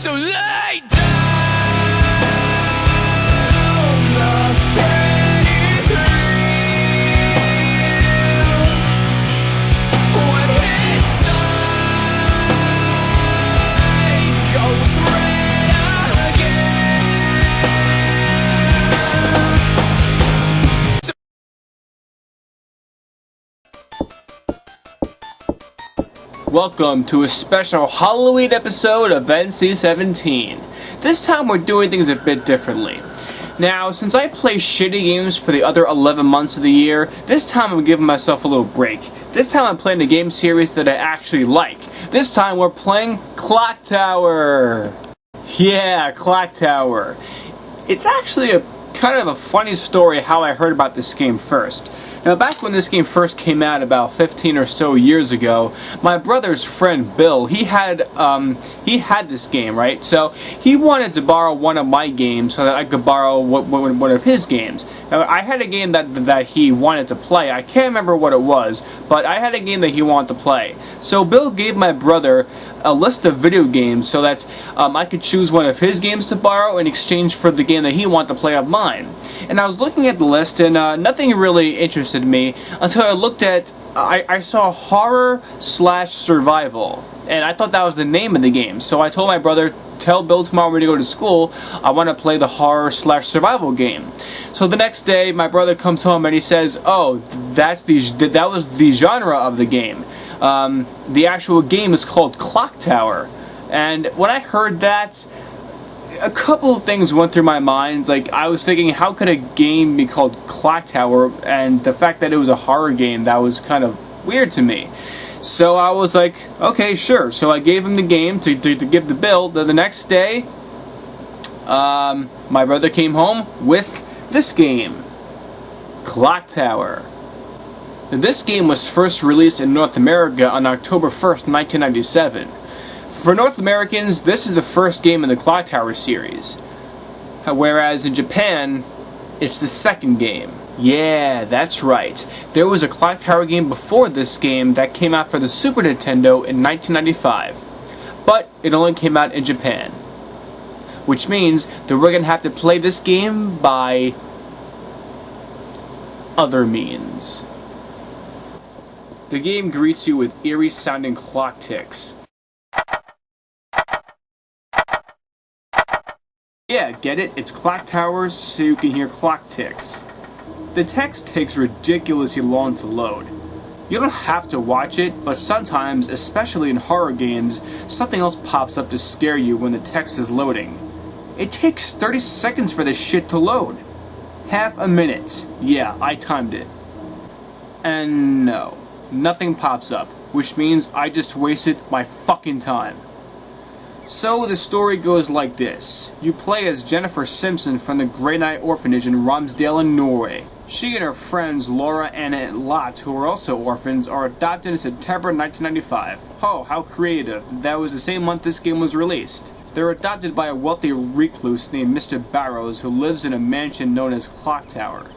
So lay down, nothing is real. When his side goes red again. Welcome to a special Halloween episode of NC17. This time we're doing things a bit differently. Now, since I play shitty games for the other 11 months of the year, this time I'm giving myself a little break. This time I'm playing a game series that I actually like. This time we're playing Clock Tower. Yeah, Clock Tower. It's actually a kind of a funny story how I heard about this game first. Now, back when this game first came out about 15 or so years ago, my brother's friend Bill, he had this game, right? So he wanted to borrow one of my games so that I could borrow one of his games. Now, I had a game that he wanted to play. I can't remember what it was, but I had a game that he wanted to play. So Bill gave my brother a list of video games so that I could choose one of his games to borrow in exchange for the game that he wanted to play of mine. And I was looking at the list, and nothing really interested me until I looked at, I saw horror/survival, and I thought that was the name of the game. So I told my brother, tell Bill tomorrow when we go to school, I want to play the horror/survival game. So the next day, my brother comes home and he says, oh, that was the genre of the game. The actual game is called Clock Tower. And when I heard that, a couple of things went through my mind. Like, I was thinking, how could a game be called Clock Tower? And the fact that it was a horror game, that was kind of weird to me. So I was like, okay, sure. So I gave him the game to give the bill. Then the next day, my brother came home with this game, Clock Tower. This game was first released in North America on October 1st, 1997. For North Americans, this is the first game in the Clock Tower series. Whereas in Japan, it's the second game. Yeah, that's right. There was a Clock Tower game before this game that came out for the Super Nintendo in 1995. But it only came out in Japan. Which means that we're going to have to play this game by other means. The game greets you with eerie sounding clock ticks. Yeah, get it? It's Clock Towers, so you can hear clock ticks. The text takes ridiculously long to load. You don't have to watch it, but sometimes, especially in horror games, something else pops up to scare you when the text is loading. It takes 30 seconds for this shit to load. Half a minute. Yeah, I timed it. And no. Nothing pops up, which means I just wasted my fucking time. So the story goes like this. You play as Jennifer Simpson from the Grey Knight Orphanage in Romsdale in Norway. She and her friends Laura, Anna, and Lot, who are also orphans, are adopted in September 1995. Oh, how creative. That was the same month this game was released. They're adopted by a wealthy recluse named Mr. Barrows who lives in a mansion known as Clock Tower.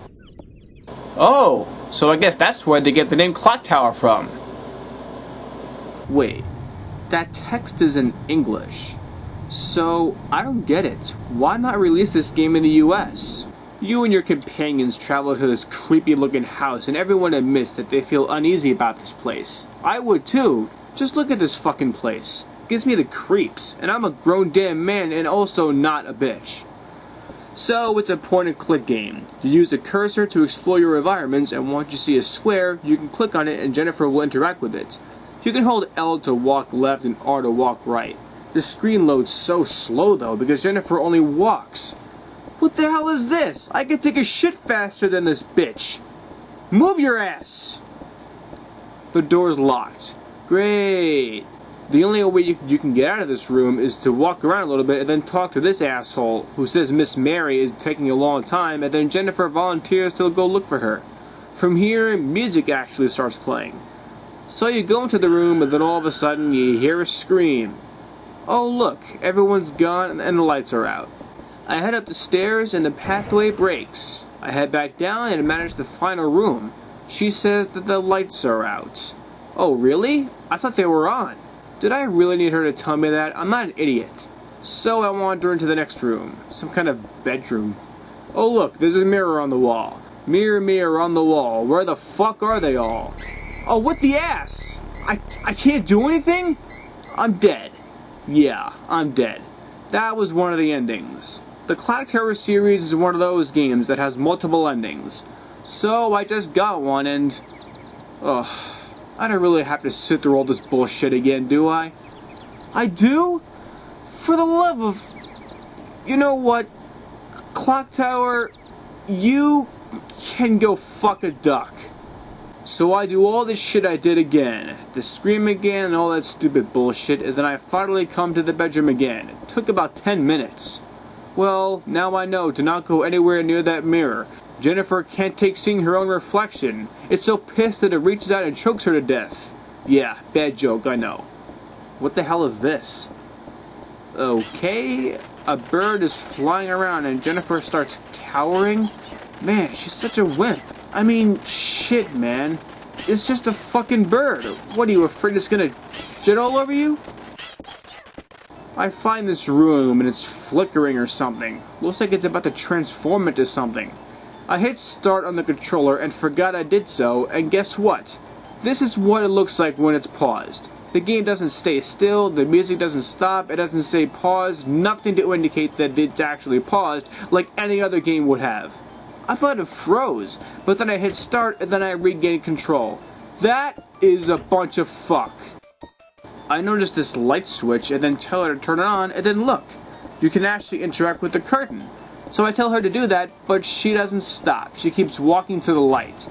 Oh, so I guess that's where they get the name Clock Tower from. Wait, that text is in English. So, I don't get it. Why not release this game in the US? You and your companions travel to this creepy looking house and everyone admits that they feel uneasy about this place. I would too. Just look at this fucking place. It gives me the creeps, and I'm a grown damn man and also not a bitch. So, it's a point-and-click game. You use a cursor to explore your environments, and once you see a square, you can click on it and Jennifer will interact with it. You can hold L to walk left and R to walk right. The screen loads so slow though, because Jennifer only walks. What the hell is this? I can take a shit faster than this bitch. Move your ass! The door's locked. Great. The only way you can get out of this room is to walk around a little bit and then talk to this asshole who says Miss Mary is taking a long time, and then Jennifer volunteers to go look for her. From here, music actually starts playing. So you go into the room and then all of a sudden you hear a scream. Oh look, everyone's gone and the lights are out. I head up the stairs and the pathway breaks. I head back down and manage to find a room. She says that the lights are out. Oh really? I thought they were on. Did I really need her to tell me that? I'm not an idiot. So I wander into the next room, some kind of bedroom. Oh look, there's a mirror on the wall. Mirror, mirror on the wall, where the fuck are they all? Oh, what the ass? I can't do anything? I'm dead. Yeah, I'm dead. That was one of the endings. The Clock Tower series is one of those games that has multiple endings. So I just got one and... ugh. I don't really have to sit through all this bullshit again, do I? I do? For the love of... You know what? Clock Tower, you can go fuck a duck. So I do all this shit I did again. The scream again and all that stupid bullshit, and then I finally come to the bedroom again. It took about 10 minutes. Well, now I know to not go anywhere near that mirror. Jennifer can't take seeing her own reflection. It's so pissed that it reaches out and chokes her to death. Yeah, bad joke, I know. What the hell is this? Okay, a bird is flying around and Jennifer starts cowering? Man, she's such a wimp. I mean, shit, man. It's just a fucking bird. What, are you afraid it's gonna shit all over you? I find this room and it's flickering or something. Looks like it's about to transform into something. I hit start on the controller and forgot I did so, and guess what? This is what it looks like when it's paused. The game doesn't stay still, the music doesn't stop, it doesn't say pause, nothing to indicate that it's actually paused like any other game would have. I thought it froze, but then I hit start and then I regained control. That is a bunch of fuck. I noticed this light switch and then tell her to turn it on, and then look, you can actually interact with the curtain. So I tell her to do that, but she doesn't stop. She keeps walking to the light.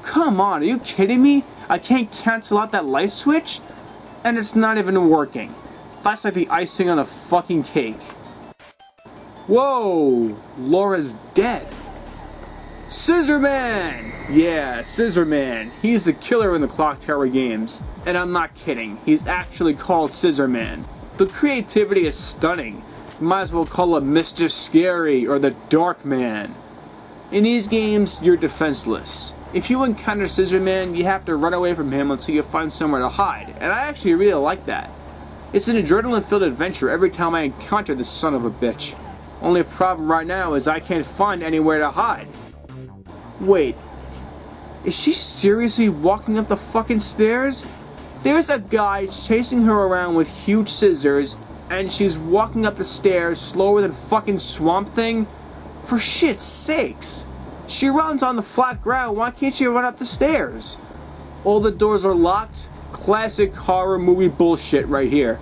Come on, are you kidding me? I can't cancel out that light switch? And it's not even working. That's like the icing on the fucking cake. Whoa! Laura's dead. Scissor Man! Yeah, Scissor Man. He's the killer in the Clock Tower games. And I'm not kidding. He's actually called Scissor Man. The creativity is stunning. You might as well call him Mr. Scary or the Dark Man. In these games, you're defenseless. If you encounter Scissor Man, you have to run away from him until you find somewhere to hide. And I actually really like that. It's an adrenaline-filled adventure every time I encounter this son of a bitch. Only problem right now is I can't find anywhere to hide. Wait, is she seriously walking up the fucking stairs? There's a guy chasing her around with huge scissors, and she's walking up the stairs slower than fucking Swamp Thing? For shit's sakes! She runs on the flat ground, why can't she run up the stairs? All the doors are locked? Classic horror movie bullshit right here.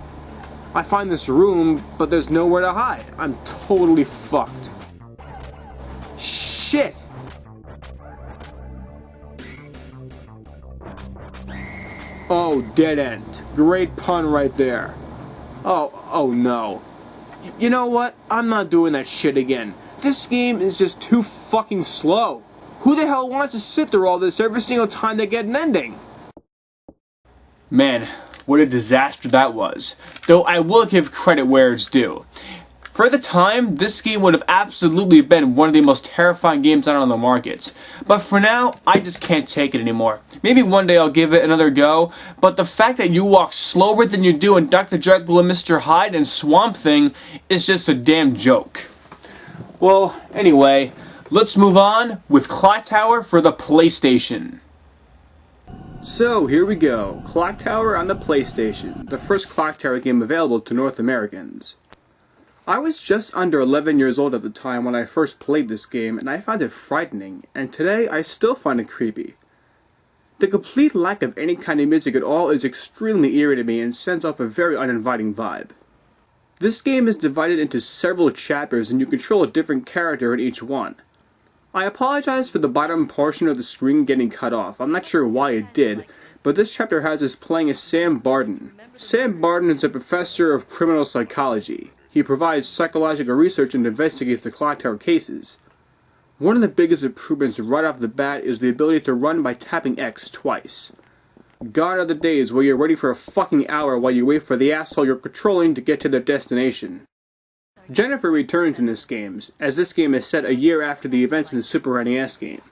I find this room, but there's nowhere to hide. I'm totally fucked. Shit! Oh, dead end. Great pun right there. Oh no. You know what? I'm not doing that shit again. This game is just too fucking slow. Who the hell wants to sit through all this every single time they get an ending? Man, what a disaster that was. Though I will give credit where it's due. For the time, this game would have absolutely been one of the most terrifying games out on the market. But for now, I just can't take it anymore. Maybe one day I'll give it another go, but the fact that you walk slower than you do in Dr. Jekyll and Mr. Hyde and Swamp Thing is just a damn joke. Well, anyway, let's move on with Clock Tower for the PlayStation. So, here we go. Clock Tower on the PlayStation, the first Clock Tower game available to North Americans. I was just under 11 years old at the time when I first played this game, and I found it frightening, and today I still find it creepy. The complete lack of any kind of music at all is extremely eerie to me and sends off a very uninviting vibe. This game is divided into several chapters and you control a different character in each one. I apologize for the bottom portion of the screen getting cut off. I'm not sure why it did, but this chapter has us playing as Sam Barden. Sam Barden is a professor of criminal psychology. He provides psychological research and investigates the Clock Tower cases. One of the biggest improvements right off the bat is the ability to run by tapping X twice. Gone are the days where you're ready for a fucking hour while you wait for the asshole you're controlling to get to their destination. Jennifer returns in this game, as this game is set a year after the events in the Super NES game.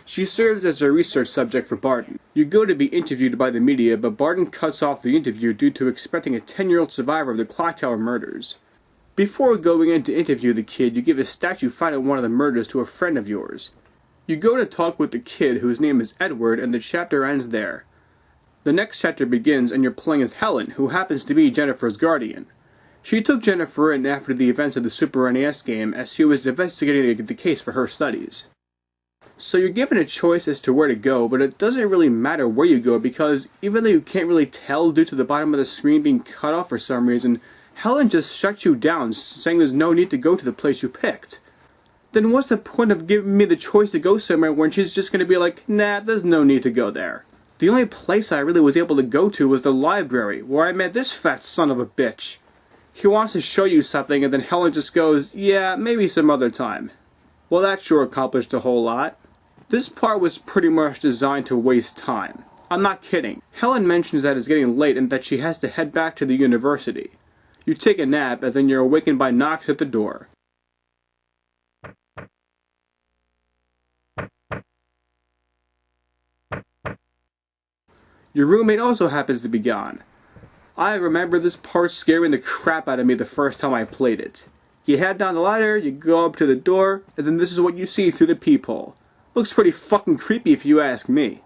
She serves as a research subject for Barden. You go to be interviewed by the media, but Barden cuts off the interview due to expecting a 10-year-old survivor of the Clock Tower murders. Before going in to interview the kid, you give a statue found at one of the murders to a friend of yours. You go to talk with the kid, whose name is Edward, and the chapter ends there. The next chapter begins and you're playing as Helen, who happens to be Jennifer's guardian. She took Jennifer in after the events of the Super NES game as she was investigating the case for her studies. So you're given a choice as to where to go, but it doesn't really matter where you go because even though you can't really tell due to the bottom of the screen being cut off for some reason, Helen just shuts you down, saying there's no need to go to the place you picked. Then what's the point of giving me the choice to go somewhere when she's just going to be like, nah, there's no need to go there. The only place I really was able to go to was the library, where I met this fat son of a bitch. He wants to show you something and then Helen just goes, yeah, maybe some other time. Well, that sure accomplished a whole lot. This part was pretty much designed to waste time. I'm not kidding. Helen mentions that it's getting late and that she has to head back to the university. You take a nap and then you're awakened by knocks at the door. Your roommate also happens to be gone. I remember this part scaring the crap out of me the first time I played it. You head down the ladder, you go up to the door, and then this is what you see through the peephole. Looks pretty fucking creepy if you ask me.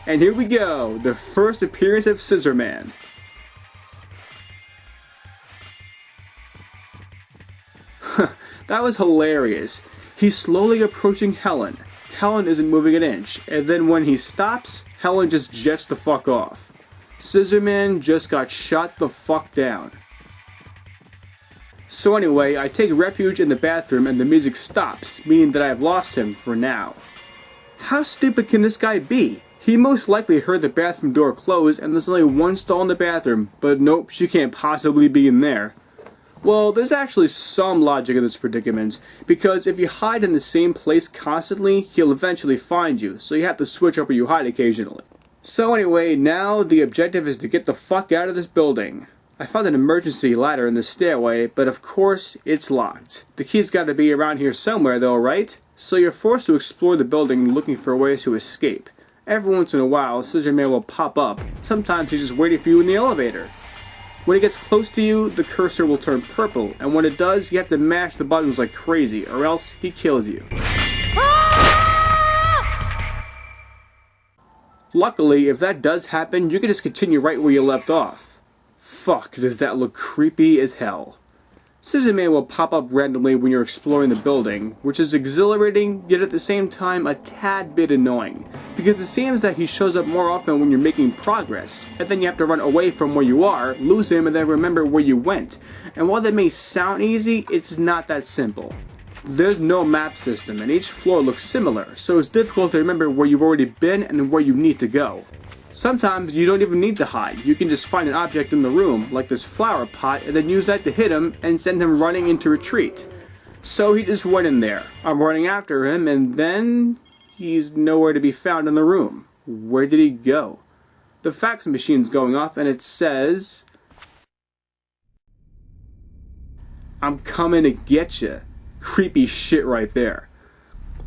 And here we go, the first appearance of Scissor Man. That was hilarious. He's slowly approaching Helen. Helen isn't moving an inch, and then when he stops, Helen just jets the fuck off. Scissor Man just got shot the fuck down. So anyway, I take refuge in the bathroom and the music stops, meaning that I have lost him for now. How stupid can this guy be? He most likely heard the bathroom door close and there's only one stall in the bathroom, but nope, she can't possibly be in there. Well, there's actually some logic in this predicament, because if you hide in the same place constantly, he'll eventually find you, so you have to switch up where you hide occasionally. So anyway, now the objective is to get the fuck out of this building. I found an emergency ladder in the stairway, but of course, it's locked. The key's gotta be around here somewhere though, right? So you're forced to explore the building looking for ways to escape. Every once in a while, Scissor Man will pop up. Sometimes he's just waiting for you in the elevator. When it gets close to you, the cursor will turn purple, and when it does, you have to mash the buttons like crazy, or else he kills you. Luckily, if that does happen, you can just continue right where you left off. Fuck, does that look creepy as hell. Scissor Man will pop up randomly when you're exploring the building, which is exhilarating, yet at the same time a tad bit annoying, because it seems that he shows up more often when you're making progress, and then you have to run away from where you are, lose him, and then remember where you went. And while that may sound easy, it's not that simple. There's no map system, and each floor looks similar, so it's difficult to remember where you've already been and where you need to go. Sometimes you don't even need to hide, you can just find an object in the room, like this flower pot, and then use that to hit him and send him running into retreat. So he just went in there. I'm running after him, and then he's nowhere to be found in the room. Where did he go? The fax machine's going off and it says, "I'm coming to get you." Creepy shit right there.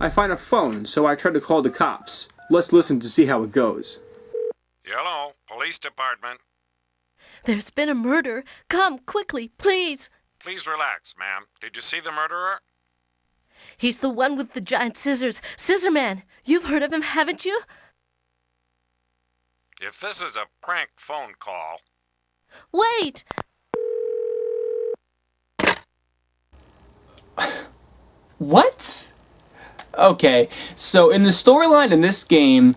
I find a phone, so I try to call the cops. Let's listen to see how it goes. Hello, police department. There's been a murder. Come, quickly, please. Please relax, ma'am. Did you see the murderer? He's the one with the giant scissors. Scissor Man. You've heard of him, haven't you? If this is a prank phone call... Wait! What? Okay, so in the storyline in this game,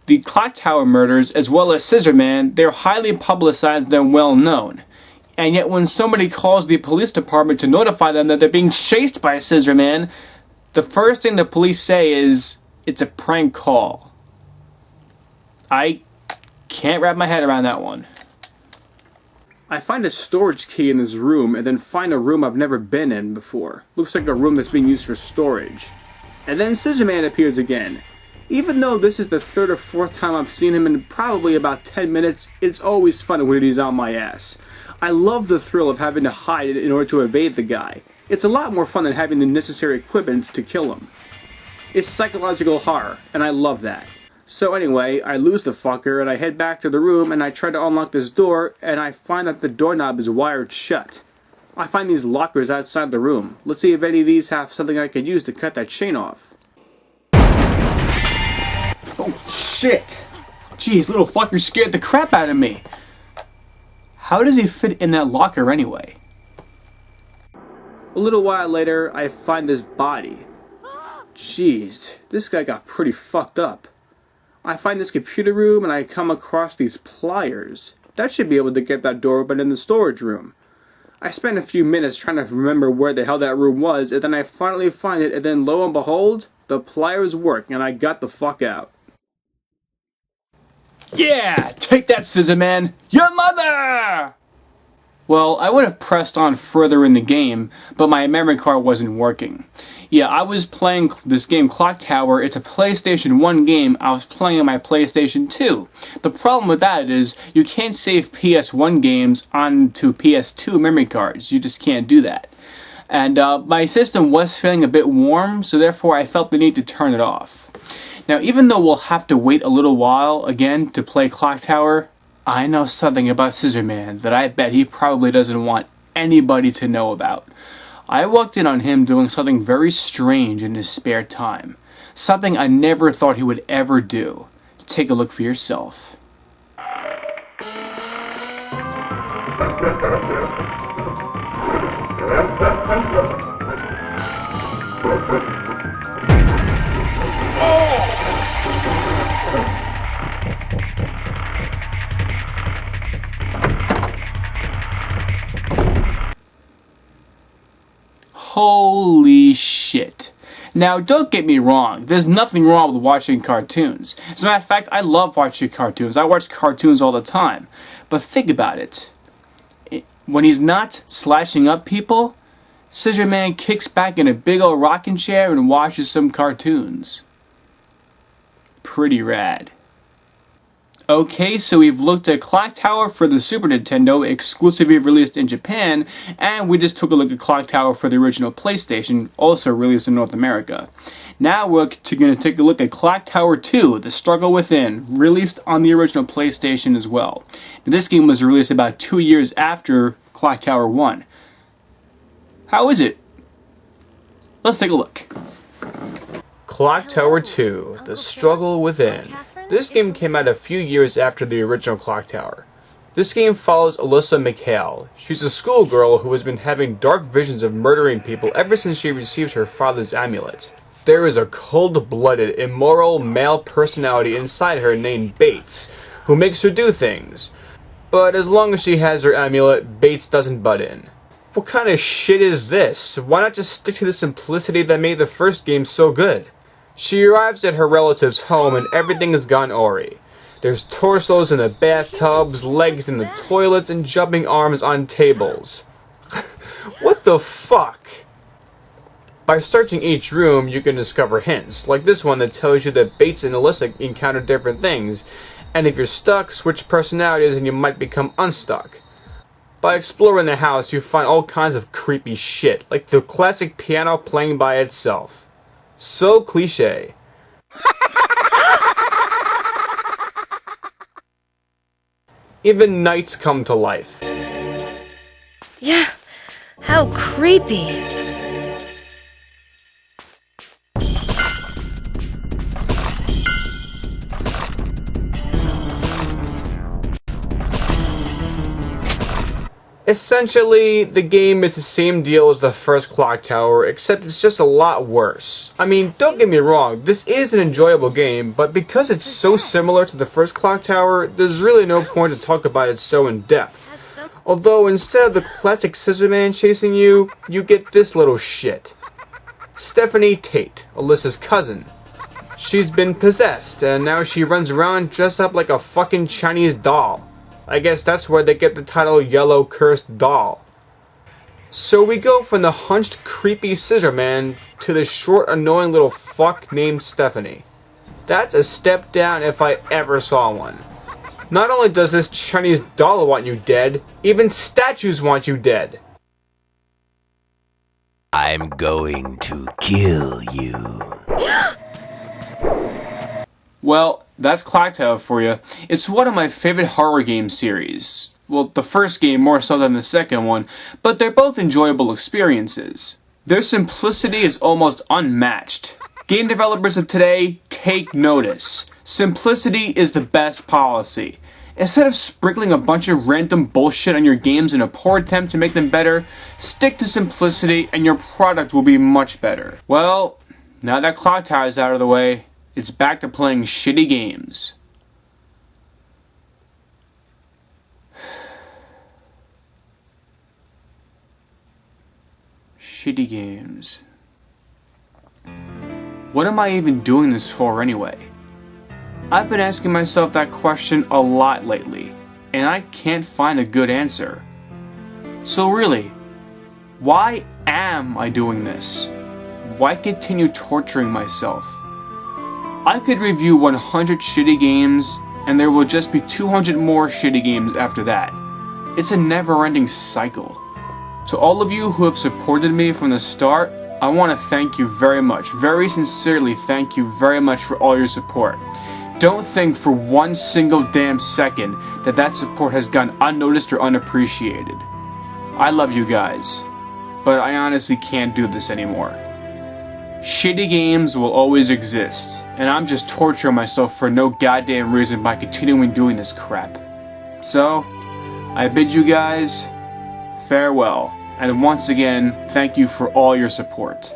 the Clock Tower murders, as well as Scissor Man, they're highly publicized and well known. And yet when somebody calls the police department to notify them that they're being chased by Scissor Man, the first thing the police say is, it's a prank call. I can't wrap my head around that one. I find a storage key in this room and then find a room I've never been in before. Looks like a room that's being used for storage. And then Scissor Man appears again. Even though this is the third or fourth time I've seen him in probably about 10 minutes, it's always fun when he's on my ass. I love the thrill of having to hide in order to evade the guy. It's a lot more fun than having the necessary equipment to kill him. It's psychological horror, and I love that. So anyway, I lose the fucker and I head back to the room and I try to unlock this door and I find that the doorknob is wired shut. I find these lockers outside the room. Let's see if any of these have something I could use to cut that chain off. Oh shit! Jeez, little fucker scared the crap out of me. How does he fit in that locker anyway? A little while later, I find this body. Jeez, this guy got pretty fucked up. I find this computer room and I come across these pliers. That should be able to get that door open in the storage room. I spent a few minutes trying to remember where the hell that room was, and then I finally find it, and then lo and behold, the pliers work, and I got the fuck out. Yeah! Take that, Scissor Man! Your mother! Well, I would have pressed on further in the game, but my memory card wasn't working. Yeah, I was playing this game Clock Tower. It's a PlayStation 1 game. I was playing on my PlayStation 2. The problem with that is you can't save PS1 games onto PS2 memory cards. You just can't do that. And my system was feeling a bit warm, so therefore I felt the need to turn it off. Now, even though we'll have to wait a little while again to play Clock Tower, I know something about Scissor Man that I bet he probably doesn't want anybody to know about. I walked in on him doing something very strange in his spare time. Something I never thought he would ever do. Take a look for yourself. Holy shit. Now, don't get me wrong, there's nothing wrong with watching cartoons. As a matter of fact, I love watching cartoons. I watch cartoons all the time. But think about it. When he's not slashing up people, Scissor Man kicks back in a big old rocking chair and watches some cartoons. Pretty rad. Okay, so we've looked at Clock Tower for the Super Nintendo, exclusively released in Japan, and we just took a look at Clock Tower for the original PlayStation, also released in North America. Now we're going to take a look at Clock Tower 2, The Struggle Within, released on the original PlayStation as well. And this game was released about 2 years after Clock Tower 1. How is it? Let's take a look. Clock Tower 2, The Struggle Within. This game came out a few years after the original Clock Tower. This game follows Alyssa McHale. She's a schoolgirl who has been having dark visions of murdering people ever since she received her father's amulet. There is a cold-blooded, immoral male personality inside her named Bates, who makes her do things. But as long as she has her amulet, Bates doesn't butt in. What kind of shit is this? Why not just stick to the simplicity that made the first game so good? She arrives at her relative's home and everything has gone awry. There's torsos in the bathtubs, legs in the toilets, and jumping arms on tables. What the fuck? By searching each room, you can discover hints, like this one that tells you that Bates and Alyssa encounter different things, and if you're stuck, switch personalities and you might become unstuck. By exploring the house, you find all kinds of creepy shit, like the classic piano playing by itself. So cliche. Even nights come to life. Yeah, how creepy. Essentially, the game is the same deal as the first Clock Tower, except it's just a lot worse. I mean, don't get me wrong, this is an enjoyable game, but because it's so similar to the first Clock Tower, there's really no point to talk about it so in depth. Although, instead of the classic Scissor Man chasing you, you get this little shit. Stephanie Tate, Alyssa's cousin. She's been possessed, and now she runs around dressed up like a fucking Chinese doll. I guess that's where they get the title Yellow Cursed Doll. So we go from the hunched, creepy Scissor Man to the short, annoying little fuck named Stephanie. That's a step down if I ever saw one. Not only does this Chinese doll want you dead, even statues want you dead. I'm going to kill you. Well, That's Clock Tower for you. It's one of my favorite horror game series. Well, the first game more so than the second one, but they're both enjoyable experiences. Their simplicity is almost unmatched. Game developers of today, take notice. Simplicity is the best policy. Instead of sprinkling a bunch of random bullshit on your games in a poor attempt to make them better, stick to simplicity and your product will be much better. Well, now that Clock Tower is out of the way, it's back to playing shitty games. Shitty games. What am I even doing this for anyway? I've been asking myself that question a lot lately, and I can't find a good answer. So really, why am I doing this? Why continue torturing myself? I could review 100 shitty games, and there will just be 200 more shitty games after that. It's a never-ending cycle. To all of you who have supported me from the start, I want to thank you very much. Very sincerely thank you very much for all your support. Don't think for one single damn second that that support has gone unnoticed or unappreciated. I love you guys, but I honestly can't do this anymore. Shitty games will always exist, and I'm just torturing myself for no goddamn reason by continuing doing this crap. So, I bid you guys farewell, and once again, thank you for all your support.